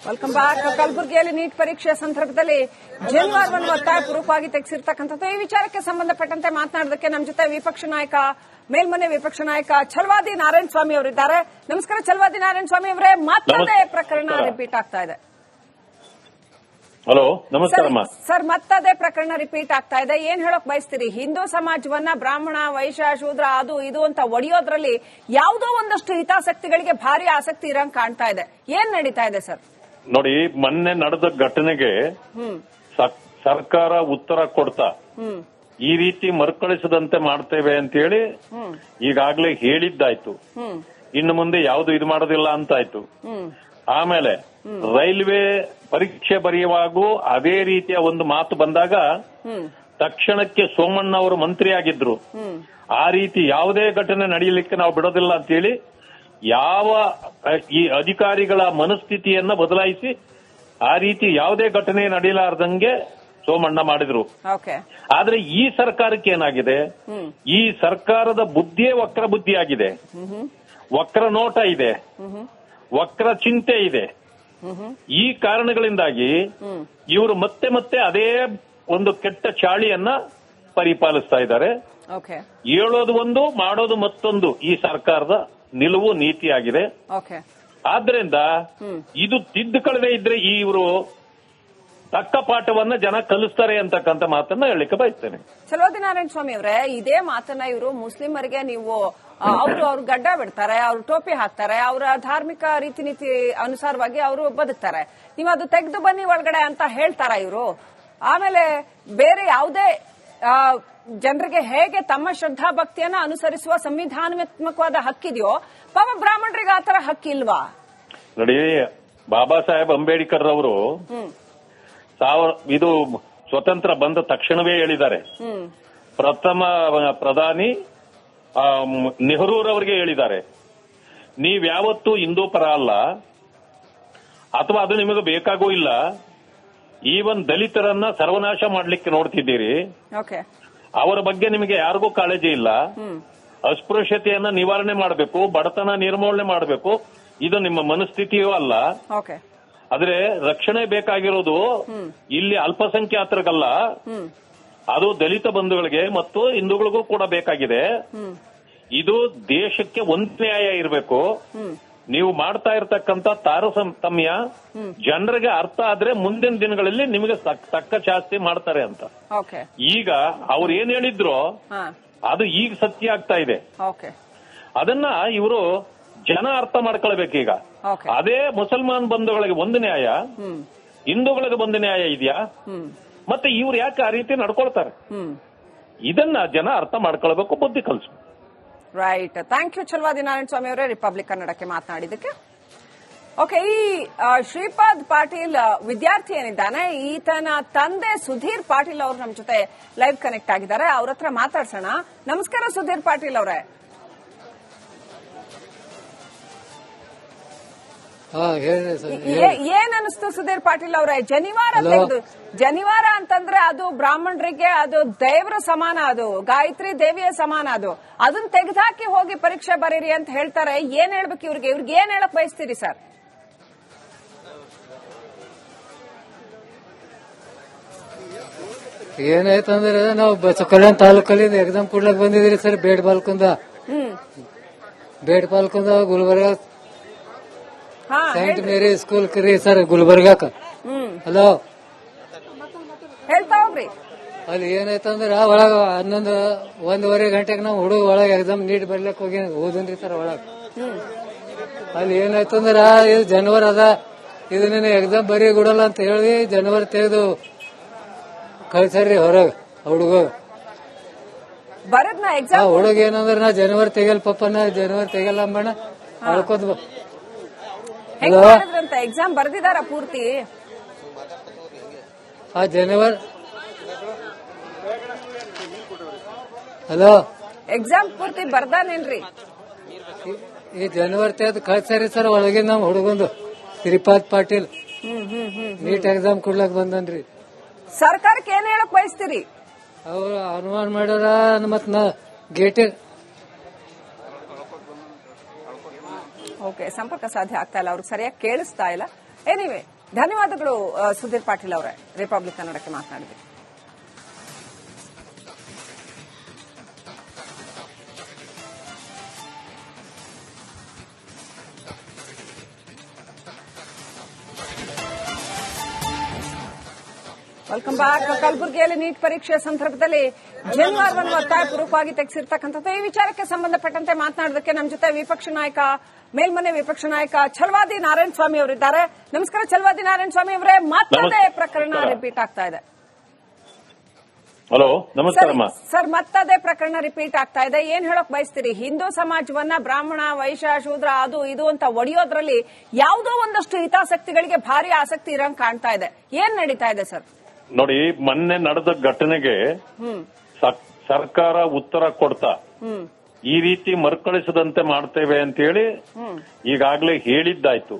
Welcome back. ಕಲಬುರಗಿಯಲ್ಲಿ NEET ಪರೀಕ್ಷೆ ಸಂದರ್ಭದಲ್ಲಿ ಜನಿವಾರವನ್ನು ಒತ್ತಾಯಪೂರ್ವಕವಾಗಿ ತೆಗೆಸಿರ್ತಕ್ಕಂಥದ್ದು. ಈ ವಿಚಾರಕ್ಕೆ ಸಂಬಂಧಪಟ್ಟಂತೆ ಮಾತನಾಡೋದಕ್ಕೆ ನಮ್ಮ ಜೊತೆ ವಿಪಕ್ಷ ನಾಯಕ, ಮೇಲ್ಮನೆ ವಿಪಕ್ಷ ನಾಯಕ ಛಲವಾದಿ ನಾರಾಯಣ ಸ್ವಾಮಿ ಅವರಿದ್ದಾರೆ. ನಮಸ್ಕಾರ ಛಲವಾದಿ ನಾರಾಯಣ ಸ್ವಾಮಿ ಅವರೇ. ಮತ್ತದೇ ಪ್ರಕರಣ ರಿಪೀಟ್ ಆಗ್ತಾ ಇದೆ. ಹಲೋ, ನಮಸ್ಕಾರ ಸರ್. ಮತ್ತದೇ ಪ್ರಕರಣ ರಿಪೀಟ್ ಆಗ್ತಾ ಇದೆ. ಏನ್ ಹೇಳೋಕ್ ಬಯಸ್ತೀರಿ? ಹಿಂದೂ ಸಮಾಜವನ್ನ ಬ್ರಾಹ್ಮಣ, ವೈಶ್ಯ, ಶೂದ್ರ ಅದು ಇದು ಅಂತ ಒಡೆಯೋದ್ರಲ್ಲಿ ಯಾವುದೋ ಒಂದಷ್ಟು ಹಿತಾಸಕ್ತಿಗಳಿಗೆ ಭಾರಿ ಆಸಕ್ತಿ ಇರಂಗ್ ಕಾಣ್ತಾ ಇದೆ. ಏನ್ ನಡೀತಾ ಇದೆ ಸರ್? ನೋಡಿ, ಮೊನ್ನೆ ನಡೆದ ಘಟನೆಗೆ ಸರ್ಕಾರ ಉತ್ತರ ಕೊಡ್ತಾ ಈ ರೀತಿ ಮರುಕಳಿಸದಂತೆ ಮಾಡ್ತೇವೆ ಅಂತ ಹೇಳಿ ಈಗಾಗಲೇ ಹೇಳಿದ್ದಾಯ್ತು. ಇನ್ನು ಮುಂದೆ ಯಾವುದು ಇದು ಮಾಡೋದಿಲ್ಲ ಅಂತಾಯ್ತು. ಆಮೇಲೆ ರೈಲ್ವೆ ಪರೀಕ್ಷೆ ಬರೆಯುವಾಗೂ ಅದೇ ರೀತಿಯ ಒಂದು ಮಾತು ಬಂದಾಗ ತಕ್ಷಣಕ್ಕೆ ಸೋಮಣ್ಣ ಅವರು ಮಂತ್ರಿ ಆಗಿದ್ರು. ಆ ರೀತಿ ಯಾವುದೇ ಘಟನೆ ನಡೆಯಲಿಕ್ಕೆ ನಾವು ಬಿಡೋದಿಲ್ಲ ಅಂತ ಹೇಳಿ ಯಾವ ಈ ಅಧಿಕಾರಿಗಳ ಮನಸ್ಥಿತಿಯನ್ನ ಬದಲಾಯಿಸಿ ಆ ರೀತಿ ಯಾವುದೇ ಘಟನೆ ನಡೆಯಲಾರ್ದಂಗೆ ಸೋಮಣ್ಣ ಮಾಡಿದ್ರು. ಆದ್ರೆ ಈ ಸರ್ಕಾರಕ್ಕೆ ಏನಾಗಿದೆ, ಈ ಸರ್ಕಾರದ ಬುದ್ಧಿಯೇ ವಕ್ರ ಬುದ್ಧಿಯಾಗಿದೆ. ವಕ್ರ ನೋಟ ಇದೆ, ವಕ್ರ ಚಿಂತೆ ಇದೆ. ಈ ಕಾರಣಗಳಿಂದಾಗಿ ಇವರು ಮತ್ತೆ ಮತ್ತೆ ಅದೇ ಒಂದು ಕೆಟ್ಟ ಚಾಳಿಯನ್ನ ಪರಿಪಾಲಿಸ್ತಾ ಇದ್ದಾರೆ. ಹೇಳೋದು ಒಂದು, ಮಾಡೋದು ಮತ್ತೊಂದು ಈ ಸರ್ಕಾರದ ನಿಲುವು ನೀತಿಯಾಗಿದೆ. ಆದ್ರಿಂದ ಇದು ತಿದ್ದುಕೊಳ್ಳದೆ ಇದ್ರೆ ಇವರು ತಕ್ಕ ಪಾಠವನ್ನ ಜನ ಕಲಿಸ್ತಾರೆ ಅಂತಕ್ಕಂಥ ಮಾತನ್ನ ಹೇಳಲಿಕ್ಕೆ ಬಯಸ್ತೇನೆ. ಛಲವಾದಿ ನಾರಾಯಣ ಸ್ವಾಮಿ ಅವರೇ, ಇದೇ ಮಾತನ್ನ ಇವರು ಮುಸ್ಲಿಮರಿಗೆ ನೀವು ಅವ್ರು ಗಡ್ಡ ಬಿಡ್ತಾರೆ, ಅವ್ರು ಟೋಪಿ ಹಾಕ್ತಾರೆ, ಅವರ ಧಾರ್ಮಿಕ ರೀತಿ ನೀತಿ ಅನುಸಾರವಾಗಿ ಅವರು ಬದುಕ್ತಾರೆ, ನೀವು ಅದು ತೆಗೆದು ಬನ್ನಿ ಒಳಗಡೆ ಅಂತ ಹೇಳ್ತಾರ ಇವರು. ಆಮೇಲೆ ಬೇರೆ ಯಾವುದೇ ಜನರಿಗೆ ಹೇಗೆ ತಮ್ಮ ಶ್ರದ್ಧಾ ಭಕ್ತಿಯನ್ನ ಅನುಸರಿಸುವ ಸಂವಿಧಾನಾತ್ಮಕವಾದ ಹಕ್ಕಿದೆಯೋ, ಪಾಪ ಬ್ರಾಹ್ಮಣರಿಗೆ ಆತರ ಹಕ್ಕಿಲ್ವಾ? ನೋಡಿ, ಬಾಬಾ ಸಾಹೇಬ್ ಅಂಬೇಡ್ಕರ್ ಅವರು ಇದು ಸ್ವತಂತ್ರ ಬಂದ ತಕ್ಷಣವೇ ಹೇಳಿದ್ದಾರೆ. ಪ್ರಥಮ ಪ್ರಧಾನಿ ನೆಹರೂರವರಿಗೆ ಹೇಳಿದ್ದಾರೆ, ನೀವ್ಯಾವತ್ತೂ ಹಿಂದೂ ಪರ ಅಲ್ಲ, ಅಥವಾ ಅದು ನಿಮಗೆ ಬೇಕಾಗೂ ಇಲ್ಲ. ಈವನ್ ದಲಿತರನ್ನ ಸರ್ವನಾಶ ಮಾಡ್ಲಿಕ್ಕೆ ನೋಡ್ತಿದ್ದೀರಿ. ಅವರ ಬಗ್ಗೆ ನಿಮಗೆ ಯಾರಿಗೂ ಕಾಳಜಿ ಇಲ್ಲ. ಅಸ್ಪೃಶ್ಯತೆಯನ್ನ ನಿವಾರಣೆ ಮಾಡಬೇಕು, ಬಡತನ ನಿರ್ಮೂಲನೆ ಮಾಡಬೇಕು, ಇದು ನಿಮ್ಮ ಮನಸ್ಥಿತಿಯೂ ಅಲ್ಲ. ಆದ್ರೆ ರಕ್ಷಣೆ ಬೇಕಾಗಿರೋದು ಇಲ್ಲಿ ಅಲ್ಪಸಂಖ್ಯಾತರಿಗಲ್ಲ, ಅದು ದಲಿತ ಬಂಧುಗಳಿಗೆ ಮತ್ತು ಹಿಂದೂಗಳಿಗೂ ಕೂಡ ಬೇಕಾಗಿದೆ. ಇದು ದೇಶಕ್ಕೆ ಒಂದು ನ್ಯಾಯ ಇರಬೇಕು. ನೀವು ಮಾಡ್ತಾ ಇರತಕ್ಕಂತ ತಾರತಮ್ಯ ಜನರಿಗೆ ಅರ್ಥ ಆದ್ರೆ ಮುಂದಿನ ದಿನಗಳಲ್ಲಿ ನಿಮಗೆ ತಕ್ಕ ಶಾಸ್ತಿ ಮಾಡ್ತಾರೆ ಅಂತ. ಈಗ ಅವ್ರು ಏನ್ ಹೇಳಿದ್ರು ಅದು ಈಗ ಸತ್ಯ ಆಗ್ತಾ ಇದೆ. ಅದನ್ನ ಇವರು ಜನ ಅರ್ಥ ಮಾಡ್ಕೊಳ್ಬೇಕೀಗ. ಅದೇ ಮುಸಲ್ಮಾನ್ ಬಂಧುಗಳಿಗೆ ಒಂದು ನ್ಯಾಯ, ಹಿಂದೂಗಳಿಗೆ ಒಂದು ನ್ಯಾಯ ಇದೆಯಾ? ಮತ್ತೆ ಇವ್ರು ಯಾಕೆ ಆ ರೀತಿ ನಡ್ಕೊಳ್ತಾರೆ? ಇದನ್ನ ಜನ ಅರ್ಥ ಮಾಡ್ಕೊಳ್ಬೇಕು, ಬುದ್ಧಿ ಕಲಿಸು. ರೈಟ್. ಥ್ಯಾಂಕ್ ಯು ಛಲವಾದಿ ನಾರಾಯಣ ಸ್ವಾಮಿ ಅವರೇ, ರಿಪಬ್ಲಿಕ್ ಕನ್ನಡಕ್ಕೆ ಮಾತನಾಡಿದ್ದಕ್ಕೆ. ಓಕೆ, ಈ ಶ್ರೀಪಾದ್ ಪಾಟೀಲ್ ವಿದ್ಯಾರ್ಥಿ ಏನಿದ್ದಾನೆ, ಈತನ ತಂದೆ ಸುಧೀರ್ ಪಾಟೀಲ್ ಅವರು ನಮ್ಮ ಜೊತೆ ಲೈವ್ ಕನೆಕ್ಟ್ ಆಗಿದ್ದಾರೆ. ಅವ್ರ ಹತ್ರ ಮಾತಾಡ್ಸೋಣ. ನಮಸ್ಕಾರ ಸುಧೀರ್ ಪಾಟೀಲ್ ಅವರೇ. ಏನ್ ಅನಿಸ್ತು ಸುಧೀರ್ ಪಾಟೀಲ್ ಅವರೇ? ಜನಿವಾರ ಅಂತಂದ್ರೆ ಅದು ಬ್ರಾಹ್ಮಣರಿಗೆ ಅದು ದೇವರ ಸಮಾನ, ಅದು ಗಾಯತ್ರಿ ದೇವಿಯ ಸಮಾನ. ಅದನ್ನ ತೆಗೆದುಹಾಕಿ ಹೋಗಿ ಪರೀಕ್ಷೆ ಬರೀರಿ ಅಂತ ಹೇಳ್ತಾರೆ. ಏನ್ ಹೇಳ್ಬೇಕು ಇವ್ರಿಗೆ ಏನ್ ಹೇಳಕ್ ಬಯಸ್ತೀರಿ ಸರ್? ಏನಾಯ್ತಂದ್ರೆ ನಾವು ಕಲ್ಯಾಣ ತಾಲೂಕಲ್ಲಿ ಎಕ್ಸಾಮ್ ಕೊಡ್ಲಕ್ ಬಂದಿದ್ರಿ ಸರ್. ಬೇಡ್ ಪಾಲ್ಕುಂದ ಗುಲ್ಬರ್ಗ ಸೈಂಟ್ ಮೇರಿ ಸ್ಕೂಲ್ ಕರಿ ಸರ್, ಗುಲ್ಬರ್ಗಾಕ. ಹಲೋ, ಹೇಳ್ತಾ ಹೋಗ್ರಿ. ಅಲ್ಲಿ ಏನಾಯ್ತಂದ್ರ ಒಳಗ 1:30 ಗಂಟೆಗೆ ನಾವು ಹುಡುಗ ಒಳಗ ಎಕ್ಸಾಮ್ ನೀಟ್ ಬರ್ಲಿಕ್ ಹೋದನ್ರಿ ಸರ್ ಒಳಗ. ಅಲ್ಲಿ ಏನಾಯ್ತಂದ್ರ ಇದು ಜನವರ್ ಅದ, ಇದು ನೀನು ಎಕ್ಸಾಮ್ ಬರೀ ಕೊಡಲ್ಲ ಅಂತ ಹೇಳಿ ಜನವರ್ ತೆಗೆದು ಕಳ್ಸರ್ರಿ ಹೊರಗ. ಹುಡುಗ ಹುಡುಗ ಏನಂದ್ರ ನಾ ಜನವರಿ ತೆಗಲ್ ಪಪ್ಪ, ನಾ ಜನವರಿ ತೆಗಲ್ಲ ಅಂಬಣ್ಣ ಅಳ್ಕೋದ್. ಎಕ್ಸಾಮ್ ಬರ್ದಿದಾರ ಪೂರ್ತಿ? ಆ ಜನವರಿ ಹಲೋ ಎಕ್ಸಾಮ್ ಪೂರ್ತಿ ಬರ್ದಾನೇನ್ರಿ? ಈ ಜನವರಿ ತೆಗೆದು ಕಳ್ಸರಿ ಸರ್ ಒಳಗೆ ನಮ್ ಹುಡುಗಂದು ಶ್ರೀಪಾದ್ ಪಾಟೀಲ್ ನೀಟ್ ಎಕ್ಸಾಮ್ ಕೊಡ್ಲಕ್ ಬಂದನ್ರಿ. ಸರ್ಕಾರಕ್ಕೆ ಏನ್ ಹೇಳಕ್ ಬಯಸ್ತೀರಿ? ಅವ್ರು ಅನುಮಾನ ಮಾಡ್ಯಾರ ಮತ್ ಗೇಟ್ ಓಕೆ, ಸಂಪರ್ಕ ಸಾಧ್ಯ ಆಗ್ತಾ ಇಲ್ಲ, ಅವ್ರಿಗೆ ಸರಿಯಾಗಿ ಕೇಳಿಸ್ತಾ ಇಲ್ಲ. ಎನಿವೆ ಧನ್ಯವಾದಗಳು ಸುಧೀರ್ ಪಾಟೀಲ್ ಅವರೇ, ರಿಪಬ್ಲಿಕ್ ಕನ್ನಡಕ್ಕೆ ಮಾತನಾಡಿದ್ರಿ. Welcome back. ಕಲಬುರಗಿಯಲ್ಲಿ ನೀಟ್ ಪರೀಕ್ಷೆ ಸಂದರ್ಭದಲ್ಲಿ ಜನಿವಾರವನ್ನು ಒತ್ತಾಯಪೂರ್ವಕವಾಗಿ ತೆಗೆಸಿರ್ತಕ್ಕಂಥದ್ದು. ಈ ವಿಚಾರಕ್ಕೆ ಸಂಬಂಧಪಟ್ಟಂತೆ ಮಾತನಾಡೋದಕ್ಕೆ ನಮ್ಮ ಜೊತೆ ವಿಪಕ್ಷ ನಾಯಕ, ಮೇಲ್ಮನೆ ವಿಪಕ್ಷ ನಾಯಕ ಛಲವಾದಿ ನಾರಾಯಣ ಸ್ವಾಮಿ ಅವರಿದ್ದಾರೆ. ನಮಸ್ಕಾರ ಛಲವಾದಿ ನಾರಾಯಣ ಸ್ವಾಮಿ ಅವರೇ, ಮತ್ತದೇ ಪ್ರಕರಣ ರಿಪೀಟ್ ಆಗ್ತಾ ಇದೆ. ಹಲೋ, ನಮಸ್ಕಾರ ಸರ್. ಮತ್ತದೇ ಪ್ರಕರಣ ರಿಪೀಟ್ ಆಗ್ತಾ ಇದೆ. ಏನ್ ಹೇಳಕ್ ಬಯಸ್ತೀರಿ? ಹಿಂದೂ ಸಮಾಜವನ್ನ ಬ್ರಾಹ್ಮಣ, ವೈಶ್ಯ, ಶೂದ್ರ ಅದು ಇದು ಅಂತ ಒಡೆಯೋದ್ರಲ್ಲಿ ಯಾವುದೋ ಒಂದಷ್ಟು ಹಿತಾಸಕ್ತಿಗಳಿಗೆ ಭಾರಿ ಆಸಕ್ತಿ ಇರಂಗ್ ಕಾಣ್ತಾ ಇದೆ. ಏನ್ ನಡೀತಾ ಇದೆ ಸರ್? ನೋಡಿ, ಮೊನ್ನೆ ನಡೆದ ಘಟನೆಗೆ ಸರ್ಕಾರ ಉತ್ತರ ಕೊಡ್ತಾ ಈ ರೀತಿ ಮರುಕಳಿಸದಂತೆ ಮಾಡ್ತೇವೆ ಅಂತ ಹೇಳಿ ಈಗಾಗಲೇ ಹೇಳಿದ್ದಾಯ್ತು.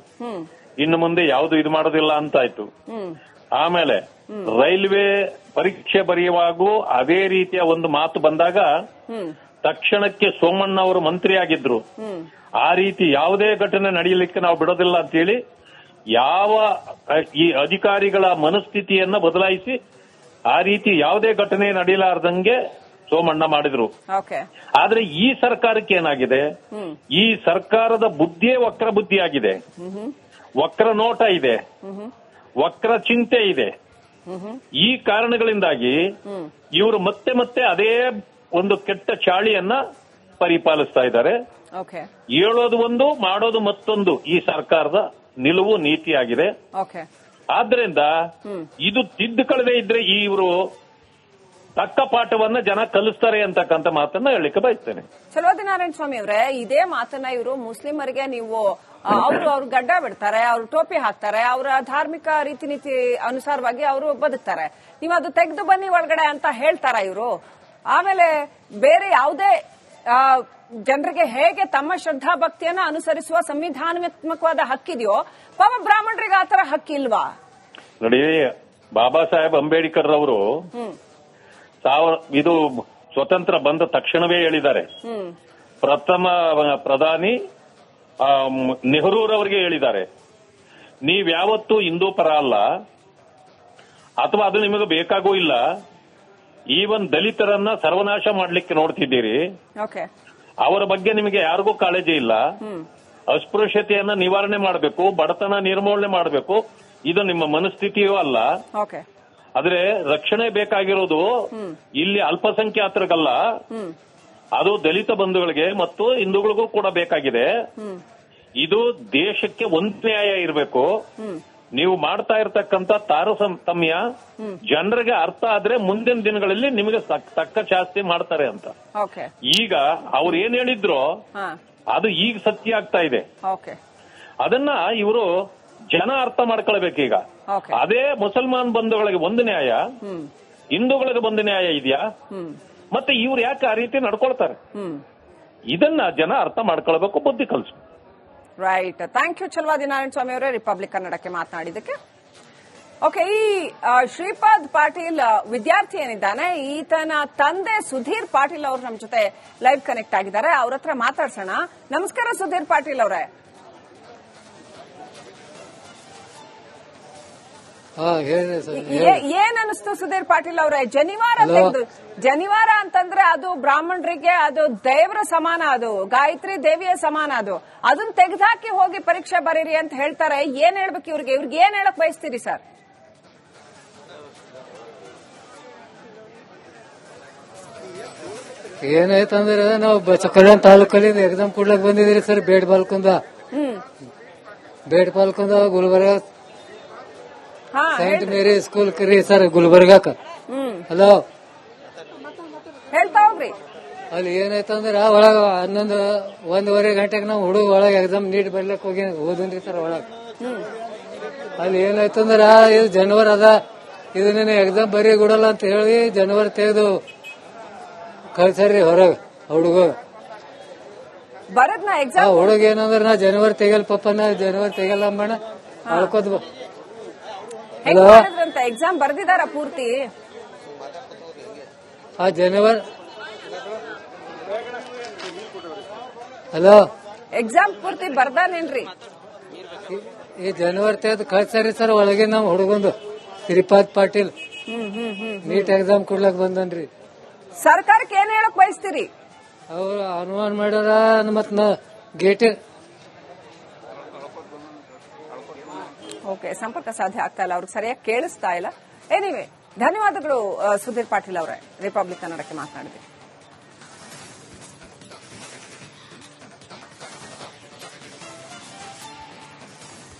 ಇನ್ನು ಮುಂದೆ ಯಾವುದು ಇದು ಮಾಡೋದಿಲ್ಲ ಅಂತಾಯ್ತು. ಆಮೇಲೆ ರೈಲ್ವೆ ಪರೀಕ್ಷೆ ಬರೆಯುವಾಗೂ ಅದೇ ರೀತಿಯ ಒಂದು ಮಾತು ಬಂದಾಗ ತಕ್ಷಣಕ್ಕೆ ಸೋಮಣ್ಣ ಅವರು ಮಂತ್ರಿ ಆಗಿದ್ರು. ಆ ರೀತಿ ಯಾವುದೇ ಘಟನೆ ನಡೆಯಲಿಕ್ಕೆ ನಾವು ಬಿಡೋದಿಲ್ಲ ಅಂತ ಹೇಳಿ ಯಾವ ಈ ಅಧಿಕಾರಿಗಳ ಮನಸ್ಥಿತಿಯನ್ನ ಬದಲಾಯಿಸಿ ಆ ರೀತಿ ಯಾವುದೇ ಘಟನೆ ನಡೆಯಲಾರ್ದಂಗೆ ಸೋಮಣ್ಣ ಮಾಡಿದ್ರು. ಆದ್ರೆ ಈ ಸರ್ಕಾರಕ್ಕೆ ಏನಾಗಿದೆ, ಈ ಸರ್ಕಾರದ ಬುದ್ಧಿಯೇ ವಕ್ರ ಬುದ್ಧಿಯಾಗಿದೆ. ವಕ್ರ ನೋಟ ಇದೆ, ವಕ್ರ ಚಿಂತೆ ಇದೆ. ಈ ಕಾರಣಗಳಿಂದಾಗಿ ಇವರು ಮತ್ತೆ ಮತ್ತೆ ಅದೇ ಒಂದು ಕೆಟ್ಟ ಚಾಳಿಯನ್ನ ಪರಿಪಾಲಿಸ್ತಾ ಇದ್ದಾರೆ. ಹೇಳೋದು ಒಂದು, ಮಾಡೋದು ಮತ್ತೊಂದು ಈ ಸರ್ಕಾರದ ನಿಲುವು ನೀತಿಯಾಗಿದೆ. ಆದ್ರಿಂದ ಇದು ತಿದ್ದುಕೊಳ್ಳದೆ ಇದ್ರೆ ಇವರು ತಕ್ಕ ಪಾಠವನ್ನ ಜನ ಕಲಿಸ್ತಾರೆ ಅಂತಕ್ಕಂಥ ಮಾತನ್ನ ಹೇಳಲಿಕ್ಕೆ ಬಯಸ್ತೇನೆ. ಛಲವಾದಿ ನಾರಾಯಣ ಸ್ವಾಮಿ ಅವರೇ, ಇದೇ ಮಾತನ್ನ ಇವರು ಮುಸ್ಲಿಮರಿಗೆ ನೀವು ಅವ್ರು ಗಡ್ಡ ಬಿಡ್ತಾರೆ, ಅವ್ರು ಟೋಪಿ ಹಾಕ್ತಾರೆ, ಅವರ ಧಾರ್ಮಿಕ ರೀತಿ ನೀತಿ ಅನುಸಾರವಾಗಿ ಅವರು ಬದುಕ್ತಾರೆ, ನೀವು ಅದು ತೆಗೆದು ಬನ್ನಿ ಒಳಗಡೆ ಅಂತ ಹೇಳ್ತಾರ ಇವರು. ಆಮೇಲೆ ಬೇರೆ ಯಾವುದೇ ಜನರಿಗೆ ಹೇಗೆ ತಮ್ಮ ಶ್ರದ್ಧಾ ಭಕ್ತಿಯನ್ನ ಅನುಸರಿಸುವ ಸಂವಿಧಾನಾತ್ಮಕವಾದ ಹಕ್ಕಿದೆಯೋ, ಪಾಪ ಬ್ರಾಹ್ಮಣರಿಗೆ ಆತರ ಹಕ್ಕಿಲ್ವಾ? ನೋಡಿ, ಬಾಬಾ ಸಾಹೇಬ್ ಅಂಬೇಡ್ಕರ್ ಅವರು ಇದು ಸ್ವತಂತ್ರ ಬಂದ ತಕ್ಷಣವೇ ಹೇಳಿದ್ದಾರೆ. ಪ್ರಥಮ ಪ್ರಧಾನಿ ನೆಹರೂರವರಿಗೆ ಹೇಳಿದ್ದಾರೆ, ನೀವ್ಯಾವತ್ತೂ ಹಿಂದೂ ಪರ ಅಲ್ಲ, ಅಥವಾ ಅದು ನಿಮಗೆ ಬೇಕಾಗೂ ಇಲ್ಲ. ಈವನ್ ದಲಿತರನ್ನ ಸರ್ವನಾಶ ಮಾಡ್ಲಿಕ್ಕೆ ನೋಡ್ತಿದ್ದೀರಿ. ಅವರ ಬಗ್ಗೆ ನಿಮಗೆ ಯಾರಿಗೂ ಕಾಳಜಿ ಇಲ್ಲ. ಅಸ್ಪೃಶ್ಯತೆಯನ್ನ ನಿವಾರಣೆ ಮಾಡಬೇಕು, ಬಡತನ ನಿರ್ಮೂಲನೆ ಮಾಡಬೇಕು, ಇದು ನಿಮ್ಮ ಮನಸ್ಥಿತಿಯೂ ಅಲ್ಲ. ಆದ್ರೆ ರಕ್ಷಣೆ ಬೇಕಾಗಿರೋದು ಇಲ್ಲಿ ಅಲ್ಪಸಂಖ್ಯಾತರಿಗಲ್ಲ, ಅದು ದಲಿತ ಬಂಧುಗಳಿಗೆ ಮತ್ತು ಹಿಂದೂಗಳಿಗೂ ಕೂಡ ಬೇಕಾಗಿದೆ. ಇದು ದೇಶಕ್ಕೆ ಒಂದು ನ್ಯಾಯ ಇರಬೇಕು. ನೀವು ಮಾಡ್ತಾ ಇರತಕ್ಕಂತ ತಾರತಮ್ಯ ಜನರಿಗೆ ಅರ್ಥ ಆದ್ರೆ ಮುಂದಿನ ದಿನಗಳಲ್ಲಿ ನಿಮಗೆ ತಕ್ಕ ಶಾಸ್ತಿ ಮಾಡ್ತಾರೆ ಅಂತ. ಈಗ ಅವ್ರು ಏನ್ ಹೇಳಿದ್ರು ಅದು ಈಗ ಸತ್ಯ ಆಗ್ತಾ ಇದೆ. ಅದನ್ನ ಇವರು ಜನ ಅರ್ಥ ಮಾಡ್ಕೊಳ್ಬೇಕೀಗ. ಅದೇ ಮುಸಲ್ಮಾನ್ ಬಂಧುಗಳಿಗೆ ಒಂದು ನ್ಯಾಯ, ಹಿಂದೂಗಳಿಗೆ ಒಂದು ನ್ಯಾಯ ಇದೆಯಾ? ಮತ್ತೆ ಇವ್ರು ಯಾಕೆ ಆ ರೀತಿ ನಡ್ಕೊಳ್ತಾರೆ? ಇದನ್ನ ಜನ ಅರ್ಥ ಮಾಡ್ಕೊಳ್ಬೇಕು, ಬುದ್ಧಿ ಕಲಿಸು. ರೈಟ್. ಥ್ಯಾಂಕ್ ಯು ಛಲವಾದಿ ನಾರಾಯಣ ಸ್ವಾಮಿ ಅವರೇ, ರಿಪಬ್ಲಿಕ್ ಕನ್ನಡಕ್ಕೆ ಮಾತನಾಡಿದ್ದಕ್ಕೆ. ಓಕೆ, ಈ ಶ್ರೀಪಾದ್ ಪಾಟೀಲ್ ವಿದ್ಯಾರ್ಥಿ ಏನಿದ್ದಾನೆ, ಈತನ ತಂದೆ ಸುಧೀರ್ ಪಾಟೀಲ್ ಅವರು ನಮ್ಮ ಜೊತೆ ಲೈವ್ ಕನೆಕ್ಟ್ ಆಗಿದ್ದಾರೆ. ಅವ್ರ ಹತ್ರ ಮಾತಾಡ್ಸೋಣ. ನಮಸ್ಕಾರ ಸುಧೀರ್ ಪಾಟೀಲ್ ಅವರೇ. ಏನ್ ಅನಿಸ್ತು ಸುಧೀರ್ ಪಾಟೀಲ್ ಅವರೇ? ಜನಿವಾರ ಅಂತಂದ್ರೆ ಅದು ಬ್ರಾಹ್ಮಣರಿಗೆ ಅದು ದೇವರ ಸಮಾನ, ಅದು ಗಾಯತ್ರಿ ದೇವಿಯ ಸಮಾನ. ಅದನ್ನ ತೆಗೆದಾಕಿ ಹೋಗಿ ಪರೀಕ್ಷೆ ಬರೀರಿ ಅಂತ ಹೇಳ್ತಾರೆ. ಏನ್ ಹೇಳ್ಬೇಕು ಇವ್ರಿಗೆ ಏನ್ ಹೇಳಕ್ ಬಯಸ್ತೀರಿ ಸರ್? ಏನಾಯ್ತಂದ್ರೆ ನಾವು ಕಲ್ಯಾಣ ತಾಲೂಕಲ್ಲಿ ಎಕ್ಸಾಮ್ ಕೊಡ್ಲಕ್ ಬಂದಿದ್ರಿ ಸರ್. ಬೇಡ್ ಪಾಲ್ಕೊಂಡ ಗುಲ್ಬರ್ಗ ಸೈಂಟ್ ಮೇರಿ ಸ್ಕೂಲ್ ಕರಿ ಸರ್, ಗುಲ್ಬರ್ಗಾಕ. ಹಲೋ, ಹೇಳ್ತಾ ಹೋಗ್ರಿ. ಅಲ್ಲಿ ಏನಾಯ್ತಂದ್ರ ಒಳಗ 11:30 ಗಂಟೆಗೆ ನಾವು ಹುಡುಗ ಒಳಗ ಎಕ್ಸಾಮ್ ನೀಟ್ ಬರ್ಲಕ್ ಹೋದ್ರಿ ಸರ್ ಒಳಗ. ಅಲ್ಲಿ ಏನಾಯ್ತಂದ್ರ ಇದು ಜನವರ್ ಅದ, ಇದು ನೀನು ಎಕ್ಸಾಮ್ ಬರೀ ಕೊಡಲ್ಲ ಅಂತ ಹೇಳಿ ಜನವರ್ ತೆಗೆದು ಕಳ್ಸಾರ್ರಿ ಹೊರಗ. ಹುಡುಗ ಹುಡುಗ ಏನಂದ್ರ ನಾ ಜನವರಿ ತೆಗಲ್ ಪಪ್ಪ, ನಾ ಜನವರಿ ತೆಗಲ್ಲ ಅಮ್ಮಣ್ಣ ಅಳ್ಕೋದ್. ಎಕ್ಸಾಮ್ ಬರ್ದಿದಾರ ಪೂರ್ತಿ? ಜನವರಿ ಹಲೋ ಎಕ್ಸಾಮ್ ಪೂರ್ತಿ ಬರ್ದಾನೇನ್ರಿ? ಈ ಜನವರಿ ತೆಗೆದು ಕಳ್ಸಾರಿ ಸರ್ ಒಳಗೆ ನಮ್ ಹುಡುಗಂದು ಶ್ರೀಪಾದ್ ಪಾಟೀಲ್ ನೀಟ್ ಎಕ್ಸಾಮ್ ಕೊಡ್ಲಕ್ ಬಂದನ್ರಿ. ಸರ್ಕಾರಕ್ಕೆ ಏನ್ ಹೇಳಕ್ ಬಯಸ್ತೀರಿ? ಅವ್ರು ಅನುಮಾನ ಮಾಡ್ಯಾರ ಮತ್ ಗೇಟ್ ಓಕೆ, ಸಂಪರ್ಕ ಸಾಧ್ಯ ಆಗ್ತಾ ಇಲ್ಲ, ಅವ್ರಿಗೆ ಸರಿಯಾಗಿ ಕೇಳಿಸ್ತಾ ಇಲ್ಲ. ಎನಿವೆ, ಧನ್ಯವಾದಗಳು ಸುಧೀರ್ ಪಾಟೀಲ್ ಅವರೇ, ರಿಪಬ್ಲಿಕ್ ಕನ್ನಡಕ್ಕೆ ಮಾತನಾಡಿದ್ರಿ.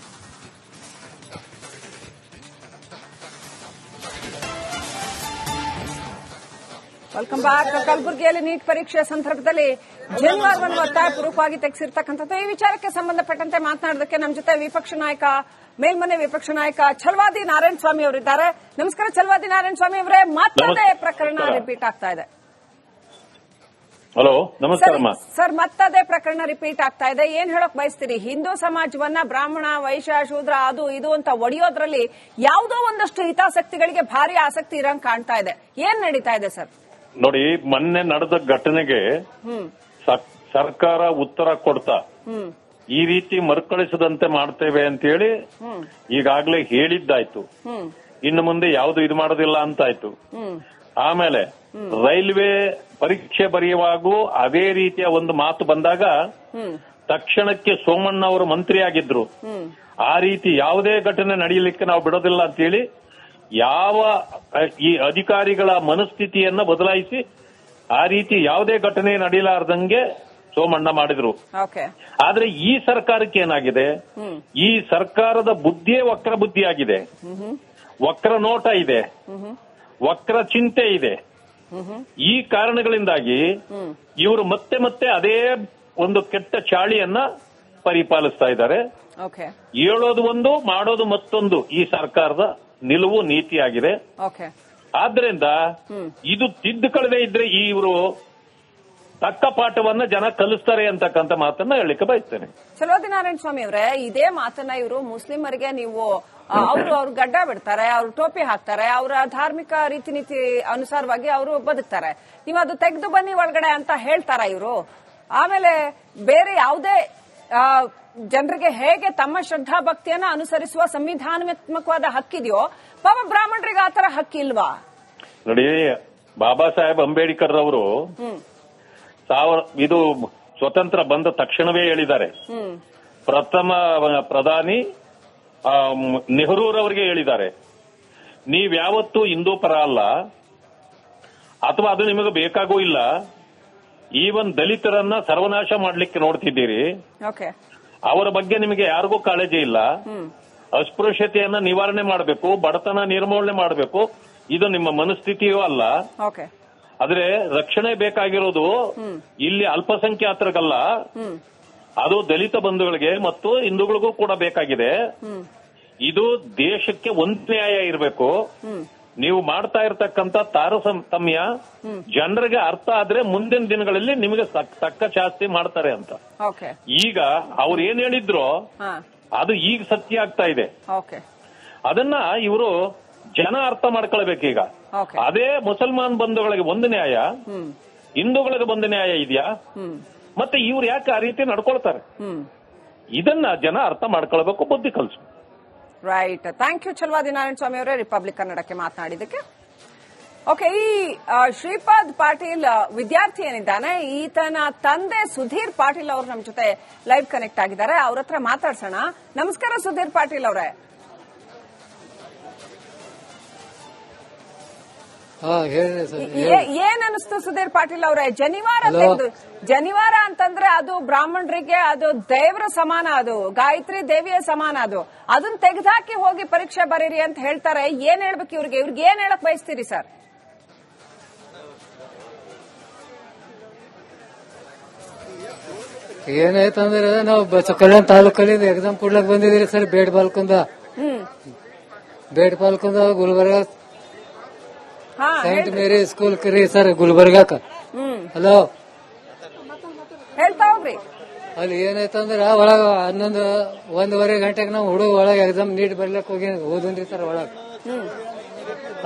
Welcome back. ಕಲಬುರಗಿಯಲ್ಲಿ ನೀಟ್ ಪರೀಕ್ಷೆ ಸಂದರ್ಭದಲ್ಲಿ ಜನಿವಾರವನ್ನು ಒತ್ತಾಯಪೂರ್ವಕವಾಗಿ ತೆಗೆಸಿರ್ತಕ್ಕಂಥದ್ದು. ಈ ವಿಚಾರಕ್ಕೆ ಸಂಬಂಧಪಟ್ಟಂತೆ ಮಾತನಾಡೋದಕ್ಕೆ ನಮ್ಮ ಜೊತೆ ವಿಪಕ್ಷ ನಾಯಕ, ಮೇಲ್ಮನೆ ವಿಪಕ್ಷ ನಾಯಕ ಛಲವಾದಿ ನಾರಾಯಣ ಸ್ವಾಮಿ ಅವರಿದ್ದಾರೆ. ನಮಸ್ಕಾರ ಛಲವಾದಿ ನಾರಾಯಣ ಸ್ವಾಮಿ ಅವರೇ, ಮತ್ತದೇ ಪ್ರಕರಣ ರಿಪೀಟ್ ಆಗ್ತಾ ಇದೆ. ಹಲೋ, ನಮಸ್ಕಾರ ಸರ್. ಮತ್ತದೇ ಪ್ರಕರಣ ರಿಪೀಟ್ ಆಗ್ತಾ ಇದೆ. ಏನ್ ಹೇಳಕ್ ಬಯಸ್ತೀರಿ? ಹಿಂದೂ ಸಮಾಜವನ್ನ ಬ್ರಾಹ್ಮಣ, ವೈಶ್ಯ, ಶೂದ್ರ, ಅದು ಇದು ಅಂತ ಒಡೆಯೋದ್ರಲ್ಲಿ ಯಾವುದೋ ಒಂದಷ್ಟು ಹಿತಾಸಕ್ತಿಗಳಿಗೆ ಭಾರಿ ಆಸಕ್ತಿ ಇರಂಗ್ ಕಾಣ್ತಾ ಇದೆ. ಏನ್ ನಡೀತಾ ಇದೆ ಸರ್? ನೋಡಿ, ಮೊನ್ನೆ ನಡೆದ ಘಟನೆಗೆ ಸರ್ಕಾರ ಉತ್ತರ ಕೊಡ್ತಾ ಈ ರೀತಿ ಮರುಕಳಿಸದಂತೆ ಮಾಡ್ತೇವೆ ಅಂತ ಹೇಳಿ ಈಗಾಗಲೇ ಹೇಳಿದ್ದಾಯ್ತು. ಇನ್ನು ಮುಂದೆ ಯಾವುದು ಇದು ಮಾಡೋದಿಲ್ಲ ಅಂತಾಯ್ತು. ಆಮೇಲೆ ರೈಲ್ವೆ ಪರೀಕ್ಷೆ ಬರೆಯುವಾಗೂ ಅದೇ ರೀತಿಯ ಒಂದು ಮಾತು ಬಂದಾಗ ತಕ್ಷಣಕ್ಕೆ ಸೋಮಣ್ಣ ಅವರು ಮಂತ್ರಿ ಆಗಿದ್ರು. ಆ ರೀತಿ ಯಾವುದೇ ಘಟನೆ ನಡೆಯಲಿಕ್ಕೆ ನಾವು ಬಿಡೋದಿಲ್ಲ ಅಂತ ಹೇಳಿ ಯಾವ ಈ ಅಧಿಕಾರಿಗಳ ಮನಸ್ಥಿತಿಯನ್ನ ಬದಲಾಯಿಸಿ ಆ ರೀತಿ ಯಾವುದೇ ಘಟನೆ ನಡೆಯಲಾರ್ದಂಗೆ ಸೋಮಣ್ಣ ಮಾಡಿದ್ರು. ಆದ್ರೆ ಈ ಸರ್ಕಾರಕ್ಕೆ ಏನಾಗಿದೆ, ಈ ಸರ್ಕಾರದ ಬುದ್ಧಿಯೇ ವಕ್ರ ಬುದ್ಧಿಯಾಗಿದೆ. ವಕ್ರ ನೋಟ ಇದೆ, ವಕ್ರ ಚಿಂತೆ ಇದೆ. ಈ ಕಾರಣಗಳಿಂದಾಗಿ ಇವರು ಮತ್ತೆ ಮತ್ತೆ ಅದೇ ಒಂದು ಕೆಟ್ಟ ಚಾಳಿಯನ್ನ ಪರಿಪಾಲಿಸ್ತಾ ಇದ್ದಾರೆ. ಹೇಳೋದು ಒಂದು, ಮಾಡೋದು ಮತ್ತೊಂದು ಈ ಸರ್ಕಾರದ ನಿಲುವು ನೀತಿಯಾಗಿದೆ. ಆದ್ರಿಂದ ಇದು ತಿದ್ದುಕೊಳ್ಳದೆ ಇದ್ರೆ ಇವರು ತಕ್ಕ ಪಾಠವನ್ನ ಜನ ಕಲಿಸ್ತಾರೆ ಅಂತಕ್ಕಂಥ ಮಾತನ್ನ ಹೇಳಲಿಕ್ಕೆ ಬಯಸ್ತೇನೆ. ಛಲವಾದಿ ನಾರಾಯಣ ಸ್ವಾಮಿ ಅವರೇ, ಇದೇ ಮಾತನ್ನ ಇವರು ಮುಸ್ಲಿಮರಿಗೆ ನೀವು ಅವ್ರು ಗಡ್ಡ ಬಿಡ್ತಾರೆ, ಅವ್ರು ಟೋಪಿ ಹಾಕ್ತಾರೆ, ಅವರ ಧಾರ್ಮಿಕ ರೀತಿ ನೀತಿ ಅನುಸಾರವಾಗಿ ಅವರು ಬದುಕ್ತಾರೆ, ನೀವು ಅದು ತೆಗೆದು ಬನ್ನಿ ಒಳಗಡೆ ಅಂತ ಹೇಳ್ತಾರ ಇವರು. ಆಮೇಲೆ ಬೇರೆ ಯಾವುದೇ ಜನರಿಗೆ ಹೇಗೆ ತಮ್ಮ ಶ್ರದ್ಧಾ ಭಕ್ತಿಯನ್ನ ಅನುಸರಿಸುವ ಸಂವಿಧಾನಾತ್ಮಕವಾದ ಹಕ್ಕಿದೆಯೋ, ಪಾಪ ಬ್ರಾಹ್ಮಣರಿಗೆ ಆತರ ಹಕ್ಕಿಲ್ವಾ? ನೋಡಿ, ಬಾಬಾ ಸಾಹೇಬ್ ಅಂಬೇಡ್ಕರ್ ಅವರು ಇದು ಸ್ವತಂತ್ರ ಬಂದ ತಕ್ಷಣವೇ ಹೇಳಿದ್ದಾರೆ. ಪ್ರಥಮ ಪ್ರಧಾನಿ ನೆಹರೂರವರಿಗೆ ಹೇಳಿದ್ದಾರೆ, ನೀವ್ಯಾವತ್ತೂ ಹಿಂದೂ ಪರ ಅಲ್ಲ, ಅಥವಾ ಅದು ನಿಮಗೆ ಬೇಕಾಗೂ ಇಲ್ಲ. ಈವನ್ ದಲಿತರನ್ನ ಸರ್ವನಾಶ ಮಾಡ್ಲಿಕ್ಕೆ ನೋಡ್ತಿದ್ದೀರಿ. ಅವರ ಬಗ್ಗೆ ನಿಮಗೆ ಯಾರಿಗೂ ಕಾಳಜಿ ಇಲ್ಲ. ಅಸ್ಪೃಶ್ಯತೆಯನ್ನ ನಿವಾರಣೆ ಮಾಡಬೇಕು, ಬಡತನ ನಿರ್ಮೂಲನೆ ಮಾಡಬೇಕು, ಇದು ನಿಮ್ಮ ಮನಸ್ಥಿತಿಯೂ ಅಲ್ಲ. ಆದ್ರೆ ರಕ್ಷಣೆ ಬೇಕಾಗಿರೋದು ಇಲ್ಲಿ ಅಲ್ಪಸಂಖ್ಯಾತರಿಗಲ್ಲ, ಅದು ದಲಿತ ಬಂಧುಗಳಿಗೆ ಮತ್ತು ಹಿಂದೂಗಳಿಗೂ ಕೂಡ ಬೇಕಾಗಿದೆ. ಇದು ದೇಶಕ್ಕೆ ಒಂದು ನ್ಯಾಯ ಇರಬೇಕು. ನೀವು ಮಾಡ್ತಾ ಇರತಕ್ಕಂತ ತಾರತಮ್ಯ ಜನರಿಗೆ ಅರ್ಥ ಆದ್ರೆ ಮುಂದಿನ ದಿನಗಳಲ್ಲಿ ನಿಮಗೆ ತಕ್ಕ ಶಾಸ್ತಿ ಮಾಡ್ತಾರೆ ಅಂತ. ಈಗ ಅವ್ರು ಏನ್ ಹೇಳಿದ್ರು ಅದು ಈಗ ಸತ್ಯ ಆಗ್ತಾ ಇದೆ. ಅದನ್ನ ಇವರು ಜನ ಅರ್ಥ ಮಾಡ್ಕೊಳ್ಬೇಕೀಗ. ಅದೇ ಮುಸಲ್ಮಾನ್ ಬಂಧುಗಳಿಗೆ ಒಂದು ನ್ಯಾಯ, ಹಿಂದೂಗಳಿಗೆ ಒಂದು ನ್ಯಾಯ ಇದೆಯಾ? ಮತ್ತೆ ಇವ್ರು ಯಾಕೆ ಆ ರೀತಿ ನಡ್ಕೊಳ್ತಾರೆ? ಇದನ್ನ ಜನ ಅರ್ಥ ಮಾಡ್ಕೊಳ್ಬೇಕು, ಬುದ್ಧಿ ಕಲಿಸು. ರೈಟ್. ಥ್ಯಾಂಕ್ ಯು ಛಲವಾದಿ ನಾರಾಯಣ ಸ್ವಾಮಿ ಅವರೇ, ರಿಪಬ್ಲಿಕ್ ಕನ್ನಡಕ್ಕೆ ಮಾತನಾಡಿದ್ದಕ್ಕೆ. ಓಕೆ, ಈ ಶ್ರೀಪಾದ್ ಪಾಟೀಲ್ ವಿದ್ಯಾರ್ಥಿ ಏನಿದ್ದಾನೆ, ಈತನ ತಂದೆ ಸುಧೀರ್ ಪಾಟೀಲ್ ಅವರು ನಮ್ಮ ಜೊತೆ ಲೈವ್ ಕನೆಕ್ಟ್ ಆಗಿದ್ದಾರೆ. ಅವ್ರ ಹತ್ರ ಮಾತಾಡ್ಸೋಣ. ನಮಸ್ಕಾರ ಸುಧೀರ್ ಪಾಟೀಲ್ ಅವರೇ. ಏನ್ ಅನಿಸ್ತು ಸುಧೀರ್ ಪಾಟೀಲ್ ಅವರೇ? ಜನಿವಾರ ಅಂತಂದ್ರೆ ಅದು ಬ್ರಾಹ್ಮಣರಿಗೆ ಅದು ದೇವರ ಸಮಾನ, ಅದು ಗಾಯತ್ರಿ ದೇವಿಯ ಸಮಾನ. ಅದನ್ನ ತೆಗೆದಾಕಿ ಹೋಗಿ ಪರೀಕ್ಷೆ ಬರೀರಿ ಅಂತ ಹೇಳ್ತಾರೆ. ಏನ್ ಹೇಳ್ಬೇಕು ಇವ್ರಿಗೆ ಏನ್ ಹೇಳಕ್ ಬಯಸ್ತೀರಿ ಸರ್? ಏನಾಯ್ತಂದ್ರೆ ನಾವು ಕಲ್ಯಾಣ ತಾಲೂಕಲ್ಲಿ ಎಕ್ಸಾಮ್ ಕೊಡ್ಲಕ್ ಬಂದಿದ್ದೀರಿ ಸರ್. ಬೇಡ್ ಪಾಲ್ಕೊಂಡ ಗುಲ್ಬರ್ಗ ಸೈಂಟ್ ಮೇರಿ ಸ್ಕೂಲ್ ಕರಿ ಸರ್, ಗುಲ್ಬರ್ಗಾಕ. ಹಲೋ, ಹೇಳ್ತಾ ಹೋಗ್ರಿ. ಅಲ್ಲಿ ಏನಾಯ್ತಂದ್ರ ಒಳಗ 1:30 ಗಂಟೆಗೆ ನಾವು ಹುಡುಗ ಒಳಗ ಎಕ್ಸಾಮ್ ನೀಟ್ ಬರ್ಲಕ್ ಹೋದನ್ರಿ ಸರ್ ಒಳಗ.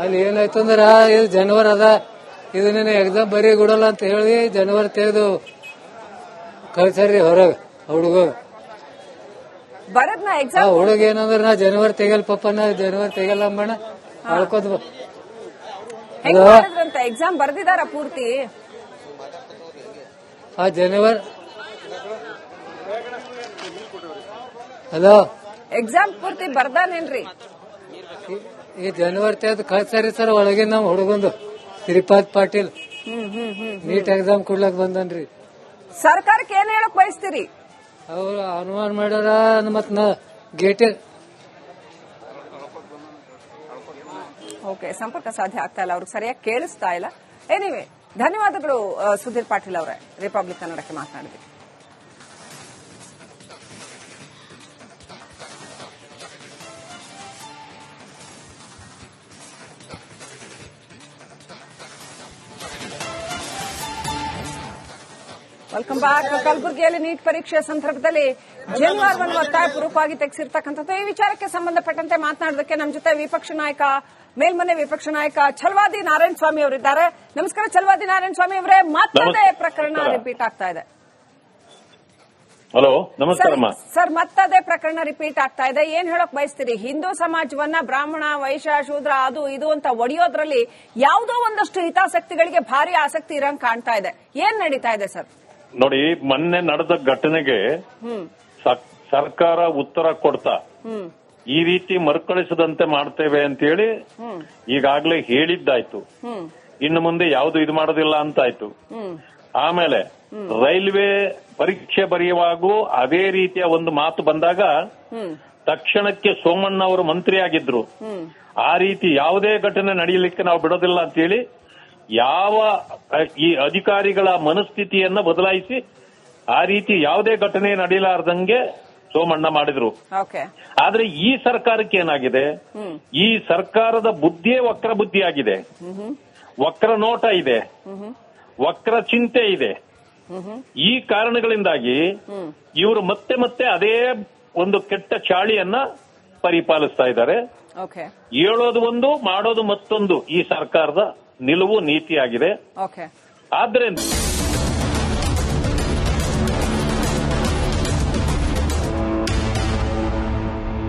ಅಲ್ಲಿ ಏನಾಯ್ತಂದ್ರ ಇದು ಜನವರ್ ಅದ, ಇದನ್ನ ಎಕ್ಸಾಮ್ ಬರೀ ಕೊಡಲ್ಲ ಅಂತ ಹೇಳಿ ಜನವರ್ ತೆಗೆದು ಕಳ್ಸಾರ್ರಿ ಹೊರಗ ಹುಡುಗ. ಬರದ್ನ ಎಕ್ಸಾಮ್ ಹುಡುಗ ಏನಂದ್ರ ನಾ ಜನವರಿ ತೆಗಲ್ ಪಪ್ಪ ನಾ ಜನವರಿ ತೆಗಲ್ಲ ಅಂಬಣ ಆಳ್ಕೋದ್ ಹೆಂಗ್ ಮಾಡಿದ್ರಂತ ಎಕ್ಸಾಮ್ ಬರ್ದಿದಾರ ಪೂರ್ತಿ? ಆ ಜನವರಿ ಹಲೋ ಎಕ್ಸಾಮ್ ಪೂರ್ತಿ ಬರ್ದಾನೇನ್ರಿ? ಈ ಜನವರಿ ತೆಗೆದು ಕಳ್ಸಾರಿ ಸರ್ ಒಳಗೆ ನಮ್ ಹುಡುಗಂದು ಶ್ರೀಪಾದ್ ಪಾಟೀಲ್ ನೀಟ್ ಎಕ್ಸಾಮ್ ಕೊಡ್ಲಕ್ ಬಂದನ್ರಿ. ಸರ್ಕಾರಕ್ಕೆ ಏನ್ ಹೇಳಕ್ ಬಯಸ್ತೀರಿ? ಅವ್ರು ಅನುಮಾನ ಮಾಡ್ಯಾರ ಮತ್ ಗೇಟ್ ಓಕೆ, ಸಂಪರ್ಕ ಸಾಧ್ಯ ಆಗ್ತಾ ಇಲ್ಲ, ಅವ್ರಿಗೆ ಸರಿಯಾಗಿ ಕೇಳಿಸ್ತಾ ಇಲ್ಲ. ಎನಿವೆ, ಧನ್ಯವಾದಗಳು ಸುಧೀರ್ ಪಾಟೀಲ್ ಅವರೇ, ರಿಪಬ್ಲಿಕ್ ಕನ್ನಡಕ್ಕೆ ಮಾತನಾಡಿದ್ವಿ. Welcome back. ಕಲಬುರಗಿಯಲ್ಲಿ ನೀಟ್ ಪರೀಕ್ಷೆ ಸಂದರ್ಭದಲ್ಲಿ ಜನಿವಾರವನ್ನು ಒತ್ತಾಯಪೂರ್ವಕವಾಗಿ ತೆಗೆಸಿರ್ತಕ್ಕಂಥದ್ದು. ಈ ವಿಚಾರಕ್ಕೆ ಸಂಬಂಧಪಟ್ಟಂತೆ ಮಾತನಾಡೋದಕ್ಕೆ ನಮ್ಮ ಜೊತೆ ವಿಪಕ್ಷ ನಾಯಕ, ಮೇಲ್ಮನೆ ವಿಪಕ್ಷ ನಾಯಕ ಛಲವಾದಿ ನಾರಾಯಣ ಸ್ವಾಮಿ ಅವರಿದ್ದಾರೆ. ನಮಸ್ಕಾರ ಛಲವಾದಿ ನಾರಾಯಣ ಸ್ವಾಮಿ ಅವರೇ. ಮತ್ತದೇ ಪ್ರಕರಣ ರಿಪೀಟ್ ಆಗ್ತಾ ಇದೆ. ಹಲೋ, ನಮಸ್ಕಾರ ಸರ್. ಮತ್ತದೇ ಪ್ರಕರಣ ರಿಪೀಟ್ ಆಗ್ತಾ ಇದೆ. ಏನ್ ಹೇಳಕ್ ಬಯಸ್ತೀರಿ? ಹಿಂದೂ ಸಮಾಜವನ್ನ ಬ್ರಾಹ್ಮಣ, ವೈಶ್ಯ, ಶೂದ್ರ, ಅದು ಇದು ಅಂತ ಒಡೆಯೋದ್ರಲ್ಲಿ ಯಾವುದೋ ಒಂದಷ್ಟು ಹಿತಾಸಕ್ತಿಗಳಿಗೆ ಭಾರಿ ಆಸಕ್ತಿ ಇರಂಗ್ ಕಾಣ್ತಾ ಇದೆ. ಏನ್ ನಡೀತಾ ಇದೆ ಸರ್? ನೋಡಿ, ಮೊನ್ನೆ ನಡೆದ ಘಟನೆಗೆ ಸರ್ಕಾರ ಉತ್ತರ ಕೊಡ್ತಾ ಈ ರೀತಿ ಮರುಕಳಿಸದಂತೆ ಮಾಡ್ತೇವೆ ಅಂತ ಹೇಳಿ ಈಗಾಗಲೇ ಹೇಳಿದ್ದಾಯ್ತು. ಇನ್ನು ಮುಂದೆ ಯಾವುದು ಇದು ಮಾಡೋದಿಲ್ಲ ಅಂತಾಯ್ತು. ಆಮೇಲೆ ರೈಲ್ವೆ ಪರೀಕ್ಷೆ ಬರೆಯುವಾಗೂ ಅದೇ ರೀತಿಯ ಒಂದು ಮಾತು ಬಂದಾಗ ತಕ್ಷಣಕ್ಕೆ ಸೋಮಣ್ಣ ಅವರು ಮಂತ್ರಿ ಆಗಿದ್ರು. ಆ ರೀತಿ ಯಾವುದೇ ಘಟನೆ ನಡೆಯಲಿಕ್ಕೆ ನಾವು ಬಿಡೋದಿಲ್ಲ ಅಂತ ಹೇಳಿ ಯಾವ ಈ ಅಧಿಕಾರಿಗಳ ಮನಸ್ಥಿತಿಯನ್ನ ಬದಲಾಯಿಸಿ ಆ ರೀತಿ ಯಾವುದೇ ಘಟನೆ ನಡೆಯಲಾರ್ದಂಗೆ ಸೋಮಣ್ಣ ಮಾಡಿದ್ರು. ಆದ್ರೆ ಈ ಸರ್ಕಾರಕ್ಕೆ ಏನಾಗಿದೆ, ಈ ಸರ್ಕಾರದ ಬುದ್ಧಿಯೇ ವಕ್ರ ಬುದ್ಧಿ ಆಗಿದೆ. ವಕ್ರ ನೋಟ ಇದೆ, ವಕ್ರ ಚಿಂತೆ ಇದೆ. ಈ ಕಾರಣಗಳಿಂದಾಗಿ ಇವರು ಮತ್ತೆ ಮತ್ತೆ ಅದೇ ಒಂದು ಕೆಟ್ಟ ಚಾಳಿಯನ್ನ ಪರಿಪಾಲಿಸ್ತಾ ಇದ್ದಾರೆ. ಹೇಳೋದು ಒಂದು, ಮಾಡೋದು ಮತ್ತೊಂದು ಈ ಸರ್ಕಾರದ ನಿಲುವು ನೀತಿಯಾಗಿದೆ. ಆದ್ರಿಂದ